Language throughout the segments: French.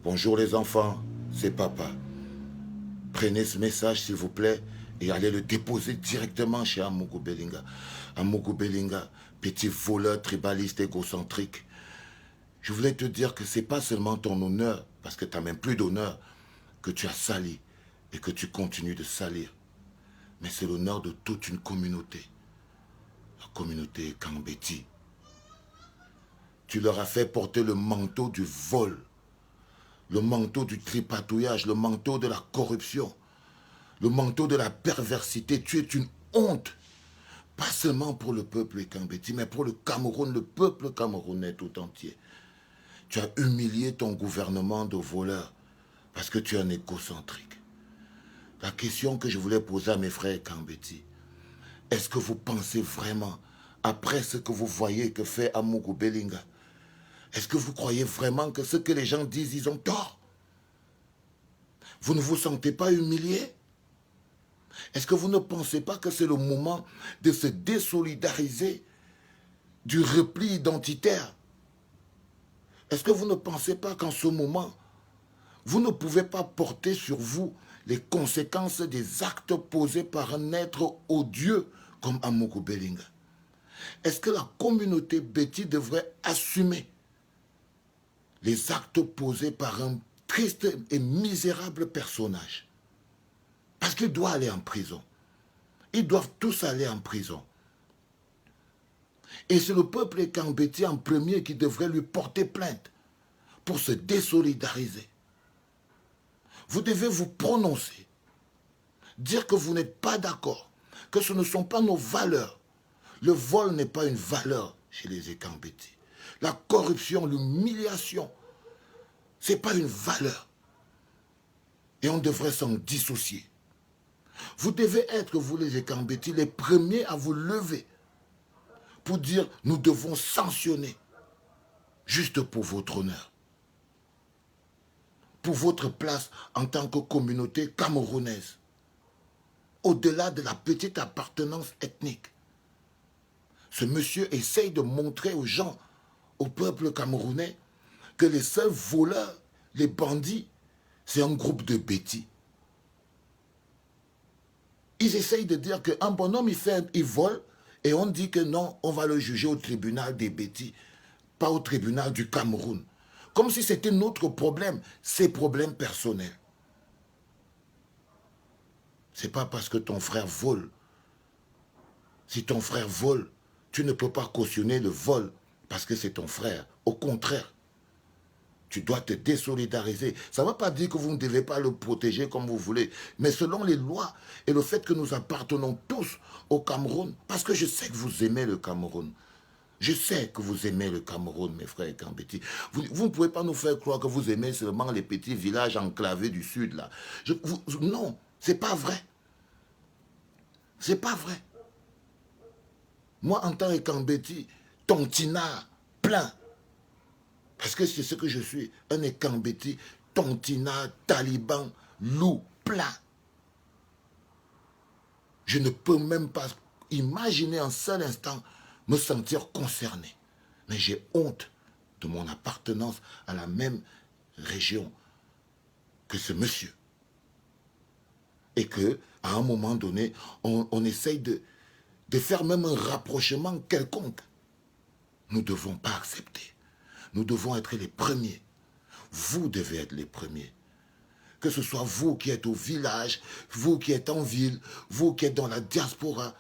Bonjour les enfants, c'est papa. Prenez ce message s'il vous plaît et allez le déposer directement chez Amougou Belinga. Amougou Belinga, petit voleur tribaliste égocentrique. Je voulais te dire que c'est pas seulement ton honneur, parce que tu n'as même plus d'honneur, que tu as sali et que tu continues de salir. Mais c'est l'honneur de toute une communauté. La communauté Kambeti. Tu leur as fait porter le manteau du vol, le manteau du tripatouillage, le manteau de la corruption, le manteau de la perversité. Tu es une honte, pas seulement pour le peuple Kambeti, mais pour le Cameroun, le peuple camerounais tout entier. Tu as humilié ton gouvernement de voleurs parce que tu es un égocentrique. La question que je voulais poser à mes frères Kambeti, est-ce que vous pensez vraiment, après ce que vous voyez que fait Amougou Belinga, est-ce que vous croyez vraiment que ce que les gens disent, ils ont tort? Vous ne vous sentez pas humilié? Est-ce que vous ne pensez pas que c'est le moment de se désolidariser du repli identitaire? Est-ce que vous ne pensez pas qu'en ce moment, vous ne pouvez pas porter sur vous les conséquences des actes posés par un être odieux comme Amougou Belinga? Est-ce que la communauté Betty devrait assumer les actes posés par un triste et misérable personnage? Parce qu'il doit aller en prison. Ils doivent tous aller en prison. Et c'est le peuple Kambeti en premier qui devrait lui porter plainte pour se désolidariser. Vous devez vous prononcer, dire que vous n'êtes pas d'accord, que ce ne sont pas nos valeurs. Le vol n'est pas une valeur chez les Ekambeti. La corruption, l'humiliation, ce n'est pas une valeur. Et on devrait s'en dissocier. Vous devez être, vous les Ekambeti, les premiers à vous lever pour dire nous devons sanctionner, juste pour votre honneur, pour votre place en tant que communauté camerounaise, au-delà de la petite appartenance ethnique. Ce monsieur essaye de montrer aux gens, au peuple camerounais, que les seuls voleurs, les bandits, c'est un groupe de bêtis. Ils essayent de dire qu'un bonhomme, il vole, et on dit que non, on va le juger au tribunal des bêtis, pas au tribunal du Cameroun. Comme si c'était notre problème, ses problèmes personnels. C'est pas parce que ton frère vole. Si ton frère vole, tu ne peux pas cautionner le vol parce que c'est ton frère. Au contraire, tu dois te désolidariser. Ça ne veut pas dire que vous ne devez pas le protéger comme vous voulez, mais selon les lois et le fait que nous appartenons tous au Cameroun, parce que je sais que vous aimez le Cameroun. Je sais que vous aimez le Cameroun, mes frères Kambeti. Vous ne pouvez pas nous faire croire que vous aimez seulement les petits villages enclavés du sud, là. Non, c'est pas vrai. C'est pas vrai. Moi, en tant que Kambeti, tontinard plein. Parce que c'est ce que je suis, un Ekambeti, tontinard, taliban, loup plein. Je ne peux même pas imaginer un seul instant me sentir concerné. Mais j'ai honte de mon appartenance à la même région que ce monsieur. Et que, à un moment donné, on essaye de faire même un rapprochement quelconque. Nous ne devons pas accepter. Nous devons être les premiers. Vous devez être les premiers. Que ce soit vous qui êtes au village, vous qui êtes en ville, vous qui êtes dans la diaspora,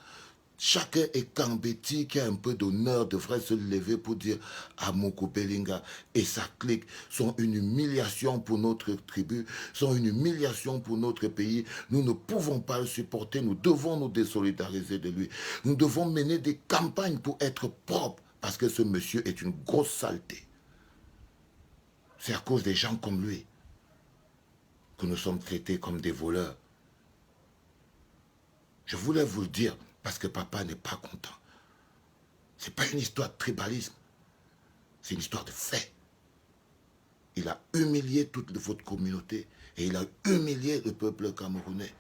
chacun est Kambeti qui a un peu d'honneur devrait se lever pour dire Amougou Belinga et sa clique sont une humiliation pour notre tribu, sont une humiliation pour notre pays. Nous ne pouvons pas le supporter, nous devons nous désolidariser de lui. Nous devons mener des campagnes pour être propres parce que ce monsieur est une grosse saleté. C'est à cause des gens comme lui que nous sommes traités comme des voleurs. Je voulais vous le dire parce que papa n'est pas content. Ce n'est pas une histoire de tribalisme. C'est une histoire de fait. Il a humilié toute votre communauté et il a humilié le peuple camerounais.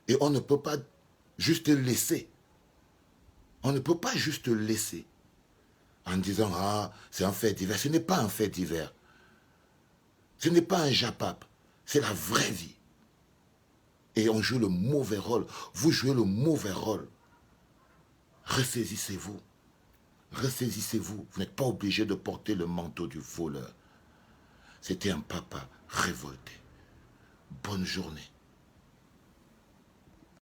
Et on ne peut pas juste laisser. On ne peut pas juste laisser en disant « Ah, c'est un fait divers ». Ce n'est pas un fait divers. Ce n'est pas un japap, c'est la vraie vie. Et on joue le mauvais rôle. Vous jouez le mauvais rôle. Ressaisissez-vous. Ressaisissez-vous. Vous n'êtes pas obligé de porter le manteau du voleur. C'était un papa révolté. Bonne journée.